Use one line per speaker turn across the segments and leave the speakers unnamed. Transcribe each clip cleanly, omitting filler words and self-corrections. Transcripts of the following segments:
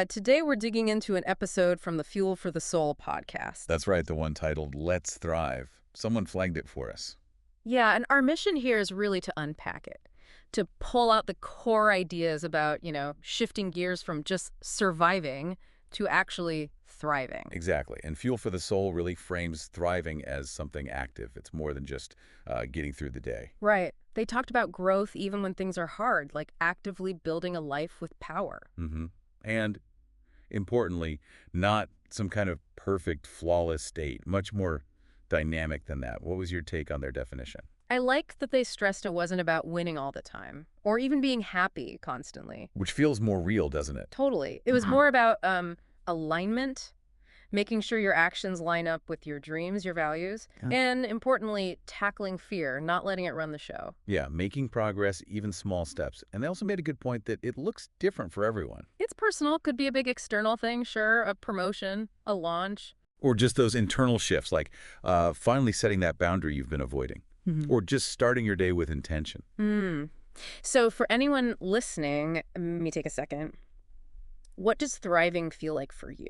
Today we're digging into an episode from the Fuel for the Soul podcast.
That's right, the one titled Let's Thrive. Someone flagged it for us.
Yeah, and our mission here is really to unpack it, to pull out the core ideas about, shifting gears from just surviving to actually thriving.
Exactly. And Fuel for the Soul really frames thriving as something active. It's more than just getting through the day.
Right. They talked about growth even when things are hard, like actively building a life with power.
And importantly, not some kind of perfect, flawless state, much more dynamic than that. What was your take on their definition?
I like that they stressed it wasn't about winning all the time or even being happy constantly.
Which feels more real, doesn't it?
Totally. It was more about alignment, making sure your actions line up with your dreams, your values, and importantly, tackling fear, not letting it run the show.
Yeah, making progress, even small steps. And they also made a good point that it looks different for everyone.
It's personal. Could be a big external thing, sure, a promotion, a launch.
Or just those internal shifts, like finally setting that boundary you've been avoiding. Or just starting your day with intention.
So for anyone listening, let me take a second. What does thriving feel like for you?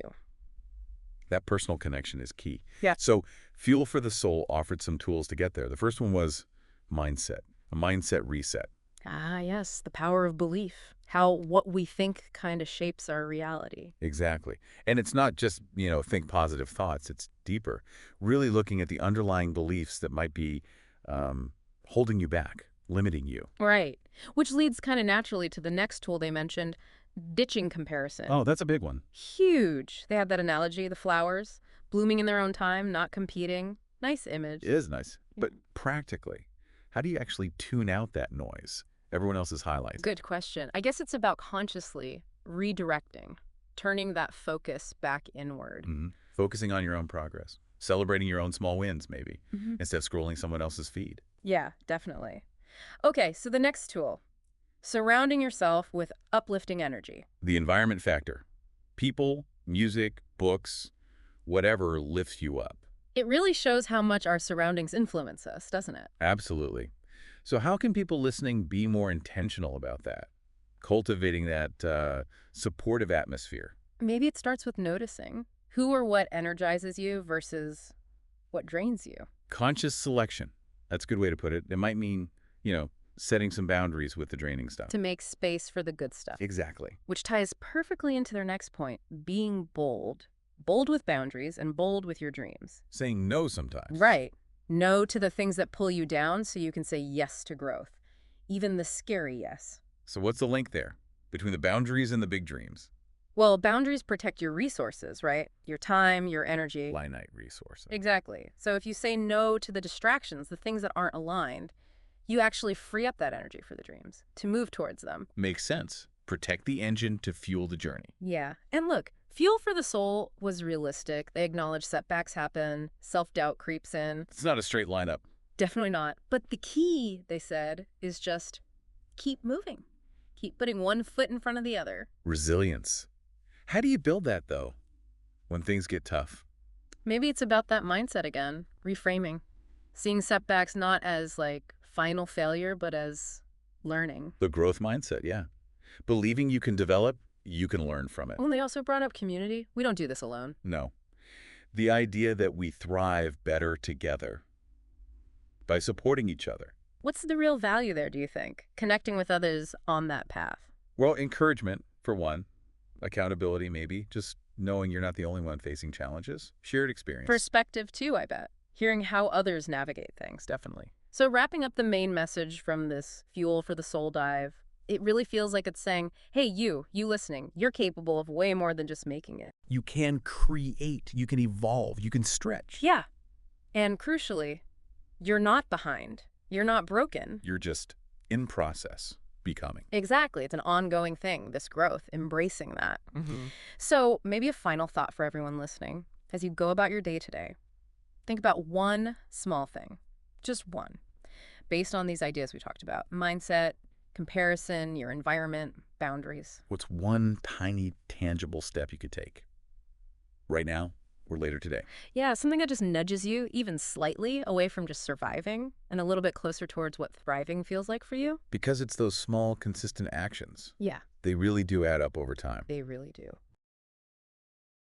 That personal connection is key.
Yeah.
So Fuel for the Soul offered some tools to get there. The first one was mindset, a mindset reset.
Ah, yes, the power of belief. How what we think kind of shapes our reality.
Exactly. And it's not just, think positive thoughts. It's deeper. Really looking at the underlying beliefs that might be holding you back, limiting you.
Right. Which leads kind of naturally to the next tool they mentioned, ditching comparison.
Oh, that's a big one.
Huge. They had that analogy, the flowers, blooming in their own time, not competing. Nice image.
It is nice. But practically, how do you actually tune out that noise? Everyone else's highlights.
Good question. I guess it's about consciously redirecting, turning that focus back inward.
Focusing on your own progress. Celebrating your own small wins, maybe, instead of scrolling someone else's feed.
Yeah, definitely. Okay, so the next tool, surrounding yourself with uplifting energy.
The environment factor. People, music, books, whatever lifts you up.
It really shows how much our surroundings influence us, doesn't it?
Absolutely. So how can people listening be more intentional about that? Cultivating that supportive atmosphere.
Maybe it starts with noticing who or what energizes you versus what drains you.
Conscious selection. That's a good way to put it. It might mean, setting some boundaries with the draining stuff.
To make space for the good stuff.
Exactly.
Which ties perfectly into their next point, being bold. Bold with boundaries and bold with your dreams.
Saying no sometimes.
Right. No to the things that pull you down so you can say yes to growth. Even the scary yes.
So what's the link there between the boundaries and the big dreams?
Well, boundaries protect your resources, right? Your time, your energy.
Finite resources.
Exactly. So if you say no to the distractions, the things that aren't aligned, you actually free up that energy for the dreams, to move towards them.
Makes sense. Protect the engine to fuel the journey.
Yeah. And look, Fuel for the Soul was realistic. They acknowledge setbacks happen, self-doubt creeps in.
It's not a straight lineup.
Definitely not. But the key, they said, is just keep moving. Keep putting one foot in front of the other.
Resilience. How do you build that, though, when things get tough?
Maybe it's about that mindset again, reframing. Seeing setbacks not as, final failure, but as learning.
The growth mindset, yeah. Believing you can develop, you can learn from it.
Well, they also brought up community. We don't do this alone.
No. The idea that we thrive better together by supporting each other.
What's the real value there, do you think? Connecting with others on that path.
Well, encouragement, for one. Accountability, maybe. Just knowing you're not the only one facing challenges. Shared experience.
Perspective, too, I bet. Hearing how others navigate things.
Definitely.
So wrapping up the main message from this Fuel for the Soul dive, it really feels like it's saying, hey, you listening, you're capable of way more than just making it.
You can create, you can evolve, you can stretch.
Yeah. And crucially, you're not behind. You're not broken.
You're just in process, becoming.
Exactly. It's an ongoing thing, this growth, embracing that. So maybe a final thought for everyone listening. As you go about your day today, think about one small thing, just one, based on these ideas we talked about. Mindset, comparison, your environment, boundaries.
What's one tiny, tangible step you could take? Right now or later today?
Yeah, something that just nudges you, even slightly, away from just surviving and a little bit closer towards what thriving feels like for you.
Because it's those small, consistent actions.
Yeah.
They really do add up over time.
They really do.